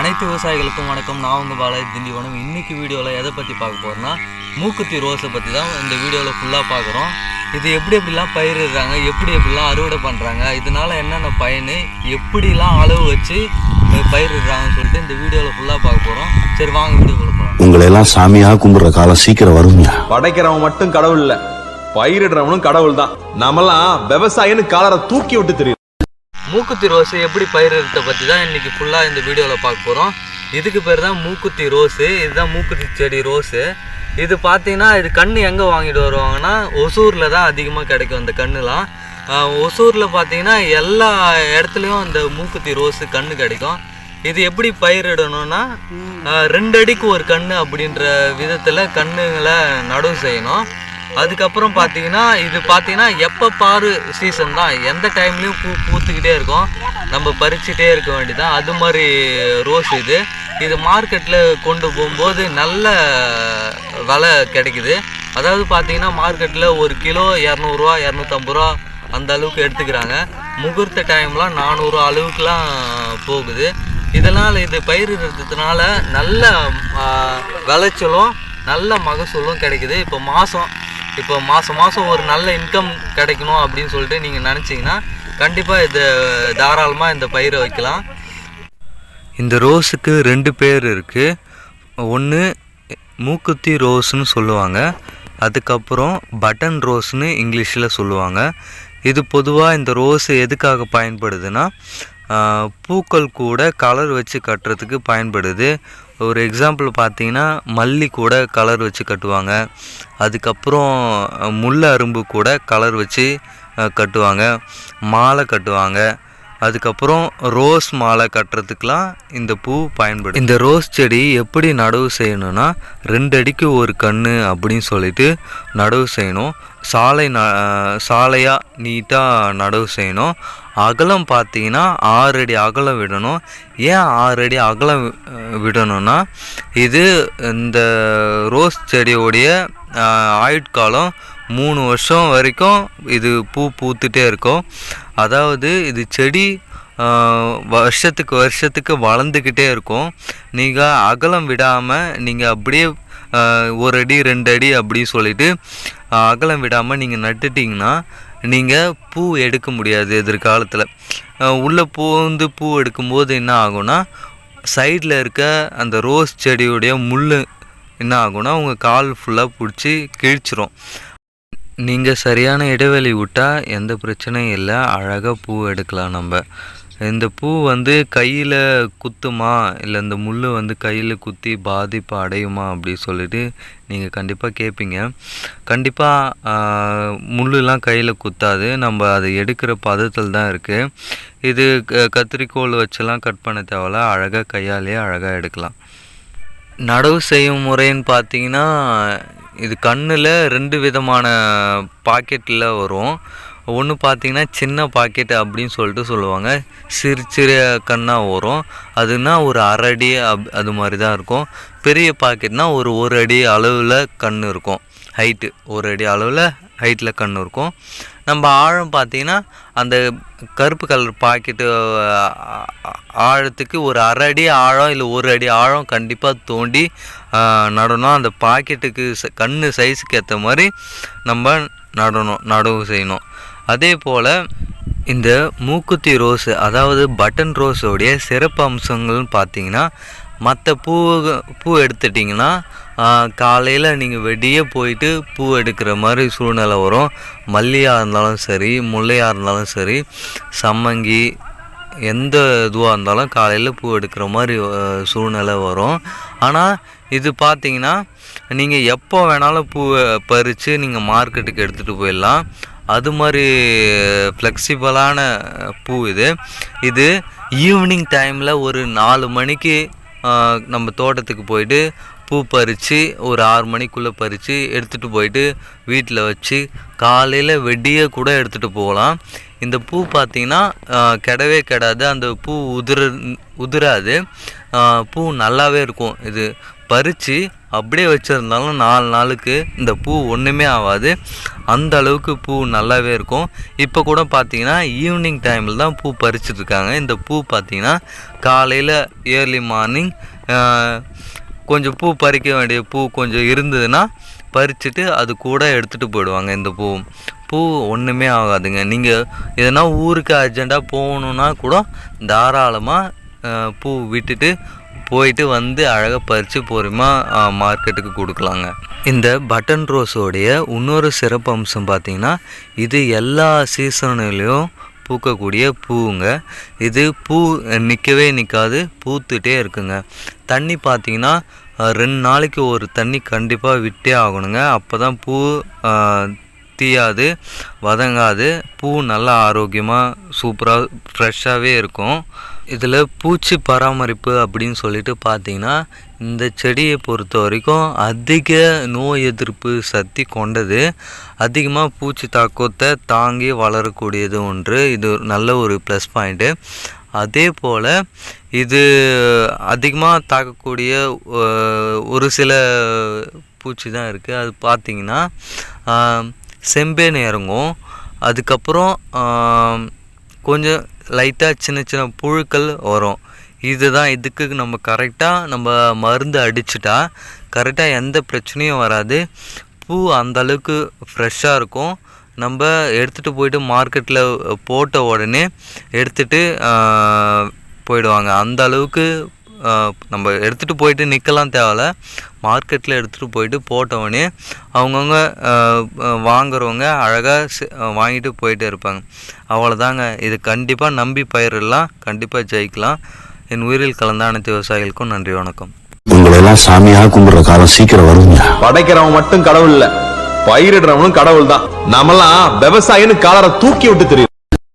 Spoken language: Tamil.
அனைத்து விவசாயிகளுக்கும் வணக்கம். நான் உங்கள் பாலாஜி திண்டிவனம். இன்றைக்கி வீடியோவில் எதை பற்றி பார்க்க போகிறோன்னா மூக்குத்தி ரோஸை பற்றி தான் இந்த வீடியோவில் ஃபுல்லாக பார்க்குறோம். இது எப்படிலாம் பயிரிடுறாங்க, எப்படிலாம் அறுவடை பண்ணுறாங்க, இதனால் என்னென்ன பயன், எப்படிலாம் அளவு வச்சு பயிரிடுறாங்கன்னு சொல்லிட்டு இந்த வீடியோவில் ஃபுல்லாக பார்க்க போகிறோம். சரி வாங்க வீடியோக்குள்ள போகிறோம். உங்களெல்லாம் சாமியாக கும்பிட்ற காலம் சீக்கிரம் வருங்க. படைக்கிறவன் மட்டும் கடவுள் இல்லை, பயிரிடுறவனும் கடவுள் தான். நம்மலாம் விவசாயின்னு காலரை தூக்கி விட்டு தெரியும். மூக்குத்தி ரோஸு எப்படி பயிரிடுறத பற்றி தான் இன்றைக்கி ஃபுல்லாக இந்த வீடியோவில் பார்க்க போகிறோம். இதுக்கு பேர் தான் மூக்குத்தி ரோஸு. இதுதான் மூக்குத்தி செடி ரோஸு. இது பார்த்தீங்கன்னா இது கன்று எங்கே வாங்கிட்டு வருவாங்கன்னா ஒசூரில் தான் அதிகமாக கிடைக்கும். அந்த கன்றுலாம் ஒசூரில் பார்த்தீங்கன்னா எல்லா இடத்துலையும் அந்த மூக்குத்தி ரோஸு கன்று கிடைக்கும். இது எப்படி பயிரிடணும்னா 2 அடிக்கு ஒரு கன்று அப்படின்ற விதத்தில் கன்றுங்களை நடவு செய்யணும். அதுக்கப்புறம் பார்த்தீங்கன்னா இது பார்த்தீங்கன்னா எப்போ பாரு சீசன் தான், எந்த டைம்லேயும் பூத்துக்கிட்டே இருக்கும், நம்ம பறிச்சுட்டே இருக்க வேண்டியதான். அது மாதிரி ரோஸ் இது மார்க்கெட்டில் கொண்டு போகும்போது நல்ல விலை கிடைக்குது. அதாவது பார்த்தீங்கன்னா மார்க்கெட்டில் ஒரு கிலோ 200 250 அந்த அளவுக்கு எடுத்துக்கிறாங்க. முகூர்த்த டைம்லாம் 400 அளவுக்குலாம் போகுது. இதனால் இது பயிரிடுறதுனால நல்ல விளைச்சலும் நல்ல மகசூலும் கிடைக்குது. இப்போ மாதம் ஒரு நல்ல இன்கம் கிடைக்கணும் அப்படின்னு சொல்லிட்டு நீங்கள் நினச்சிங்கன்னா கண்டிப்பாக இது தாராளமாக இந்த பயிரை வைக்கலாம். இந்த ரோஸுக்கு 2 பேர் இருக்குது. ஒன்று மூக்குத்தி ரோஸ்னு சொல்லுவாங்க, அதுக்கப்புறம் பட்டன் ரோஸ்னு இங்கிலீஷில் சொல்லுவாங்க. இது பொதுவாக இந்த ரோஸ் எதுக்காக பயன்படுதுன்னா பூக்கள் கூட கலர் வச்சு கட்டுறதுக்கு பயன்படுது. ஒரு எக்ஸாம்பிள் பார்த்தீங்கன்னா மல்லி கூட கலர் வச்சு கட்டுவாங்க, அதுக்கப்புறம் முல்லை அரும்பு கூட கலர் வச்சு கட்டுவாங்க, மாலை கட்டுவாங்க. அதுக்கப்புறம் ரோஸ் மாலை கட்டுறதுக்கெலாம் இந்த பூ பயன்படும். இந்த ரோஸ் செடி எப்படி நடவு செய்யணும்னா 2 அடிக்கு ஒரு கன்று அப்படின்னு சொல்லிட்டு நடவு செய்யணும். சாலையாக நீட்டாக நடவு செய்யணும். அகலம் பார்த்தீங்கன்னா 6 அடி அகலம் விடணும். ஏன் 6 அடி அகலம் விடணும்னா இது இந்த ரோஸ் செடியோடைய ஆயுட்காலம் 3 வருஷம் வரைக்கும் இது பூத்துட்டே இருக்கும். அதாவது இது செடி வருஷத்துக்கு வளர்ந்துக்கிட்டே இருக்கும். நீங்கள் அகலம் விடாமல் நீங்கள் அப்படியே 1 அடி 2 அடி அப்படி சொல்லிட்டு அகலம் விடாமல் நீங்கள் நட்டுட்டிங்கன்னா நீங்கள் பூ எடுக்க முடியாது. எதிர்காலத்தில் உள்ளே பூ எடுக்கும்போது என்ன ஆகும்னா சைடில் இருக்க அந்த ரோஸ் செடியுடைய முள் என்ன ஆகும்னா உங்கள் கால் ஃபுல்லாக பிடிச்சி கிழிச்சிரும். நீங்கள் சரியான இடைவெளி விட்டால் எந்த பிரச்சனையும் இல்லை, அழகாக பூ எடுக்கலாம். நம்ம இந்த பூ கையில் குத்துமா இல்லை இந்த முள் கையில் குத்தி பாதிப்பு அடையுமா அப்படி சொல்லிட்டு நீங்கள் கண்டிப்பாக கேட்பீங்க. கண்டிப்பாக முள்ளெலாம் கையில் குத்தாது, நம்ம அதை எடுக்கிற பதத்தில் தான் இருக்குது. இது கத்திரிக்கோல் வச்செல்லாம் கட் பண்ண தேவையில்ல, அழகாக கையாலேயே அழகாக எடுக்கலாம். நடவு செய்யும் முறைன்னு பார்த்தீங்கன்னா இது கண்ணில் 2 விதமான பாக்கெட்டில் வரும். ஒன்று பார்த்தீங்கன்னா சின்ன பாக்கெட் அப்படின்னு சொல்லிட்டு சொல்லுவாங்க, சிறிய கண்ணாக வரும். அதுனா ஒரு 1/2 அடி அது மாதிரி தான் இருக்கும். பெரிய பாக்கெட்னா ஒரு 1 அடி அளவில் கண் இருக்கும். ஹைட்டு 1 அடி அளவில் ஹைட்டில் கண் இருக்கும். நம்ம ஆழம் பார்த்திங்கன்னா அந்த கருப்பு கலர் பாக்கெட்டு ஆழத்துக்கு ஒரு 1/2 அடி ஆழம் இல்லை 1 அடி ஆழம் கண்டிப்பாக தோண்டி நடணும். அந்த பாக்கெட்டுக்கு கண் சைஸுக்கு ஏற்ற மாதிரி நம்ம நடவு செய்யணும். அதே போல் இந்த மூக்குத்தி ரோஸு அதாவது பட்டன் ரோஸோடைய சிறப்பு அம்சங்கள்னு பார்த்தீங்கன்னா மற்ற பூ எடுத்துட்டிங்கன்னா காலையில் நீங்கள் வெடியே போயிட்டு பூ எடுக்கிற மாதிரி சூழ்நிலை வரும். மல்லியாக இருந்தாலும் சரி, முல்லையாக இருந்தாலும் சரி, சம்மங்கி எந்த இதுவாக இருந்தாலும் காலையில் பூ எடுக்கிற மாதிரி சூழ்நிலை வரும். ஆனால் இது பார்த்தீங்கன்னா நீங்கள் எப்போ வேணாலும் பூவை பறித்து நீங்கள் மார்க்கெட்டுக்கு எடுத்துகிட்டு போயிடலாம். அது மாதிரி ஃப்ளெக்சிபிளான பூ இது ஈவினிங் டைமில் ஒரு 4 மணிக்கு நம்ம தோட்டத்துக்கு போயிட்டு பூ பறித்து ஒரு 6 மணிக்குள்ளே பறித்து எடுத்துகிட்டு போயிட்டு வீட்டில் வச்சு காலையில் வெடியே கூட எடுத்துகிட்டு போகலாம். இந்த பூ பார்த்திங்கன்னா கெடவே கெடாது, அந்த பூ உதிராது, பூ நல்லாவே இருக்கும். இது பறித்து அப்படியே வச்சுருந்தாலும் 4 நாளுக்கு இந்த பூ ஒன்றுமே ஆகாது. அந்த அளவுக்கு பூ நல்லாவே இருக்கும். இப்போ கூட பார்த்திங்கன்னா ஈவினிங் டைமில் தான் பூ பறிச்சிட்ருக்காங்க. இந்த பூ பார்த்திங்கன்னா காலையில் ஏர்லி மார்னிங் கொஞ்சம் பூ பறிக்க வேண்டிய பூ கொஞ்சம் இருந்ததுன்னா பறிச்சுட்டு அது கூட எடுத்துகிட்டு போயிடுவாங்க. இந்த பூ ஒன்றுமே ஆகாதுங்க. நீங்கள் எதனா ஊருக்கு அர்ஜெண்ட்டாக போகணுன்னா கூட தாராளமாக பூ விட்டுட்டு போயிட்டு வந்து அழகாக பறித்து பொறுமையாக மார்க்கெட்டுக்கு கொடுக்கலாங்க. இந்த பட்டன் ரோஸோடைய இன்னொரு சிறப்பு அம்சம் பார்த்திங்கன்னா இது எல்லா சீசன்லேயும் பூக்கக்கூடிய பூவுங்க. இது பூ நிற்கவே நிற்காது, பூத்துட்டே இருக்குங்க. தண்ணி பார்த்திங்கன்னா 2 நாளைக்கு ஒரு தண்ணி கண்டிப்பாக விட்டே ஆகணுங்க. அப்போ தான் பூ தீயாது, வதங்காது, பூ நல்லா ஆரோக்கியமாக சூப்பராக ஃப்ரெஷ்ஷாகவே இருக்கும். இதில் பூச்சி பராமரிப்பு அப்படின்னு சொல்லிட்டு பார்த்திங்கன்னா இந்த செடியை பொறுத்த வரைக்கும் அதிக நோய் எதிர்ப்பு சக்தி கொண்டது, அதிகமாக பூச்சி தாக்கத்தை தாங்கி வளரக்கூடியது ஒன்று. இது நல்ல ஒரு ப்ளஸ் பாயிண்ட்டு. அதே போல் இது அதிகமாக தாக்கக்கூடிய ஒரு சில பூச்சி தான் இருக்குது. அது பார்த்திங்கன்னா செம்பேன் இறங்கும். அதுக்கப்புறம் கொஞ்சம் லைட்டாக சின்ன சின்ன புழுக்கள் வரும். இதுக்கு நம்ம கரெக்டாக நம்ம மருந்து அடிச்சிட்டா கரெக்டாக எந்த பிரச்சனையும் வராது. பூ அந்தளவுக்கு ஃப்ரெஷ்ஷாக இருக்கும். நம்ம எடுத்துகிட்டு போயிட்டு மார்க்கெட்டில் போட்ட உடனே எடுத்துகிட்டு போயிடுவாங்க. அந்த அளவுக்கு நம்ம எடுத்துகிட்டு போயிட்டு நிற்கலாம் தேவையில்ல. மார்க்கெட்டில் எடுத்துகிட்டு போயிட்டு போட்டவொடனே அவங்கவுங்க வாங்குறவங்க அழகாக வாங்கிட்டு போயிட்டே இருப்பாங்க. அவ்வளோதாங்க. இது கண்டிப்பாக நம்பி பயிரெல்லாம் கண்டிப்பாக ஜெயிக்கலாம். என் உயிரில் கலந்த அனைத்து விவசாயிகளுக்கும் நன்றி, வணக்கம். உங்களெல்லாம் சாமியாக கும்பிடுற காலம் சீக்கிரம் வருங்க. படைக்கிறவன் மட்டும் கடவுள் இல்ல, பயிரிடுறவனும் கடவுள் தான். நாமெல்லாம் விவசாயின்னு காலரை தூக்கி விட்டு தெரியும்.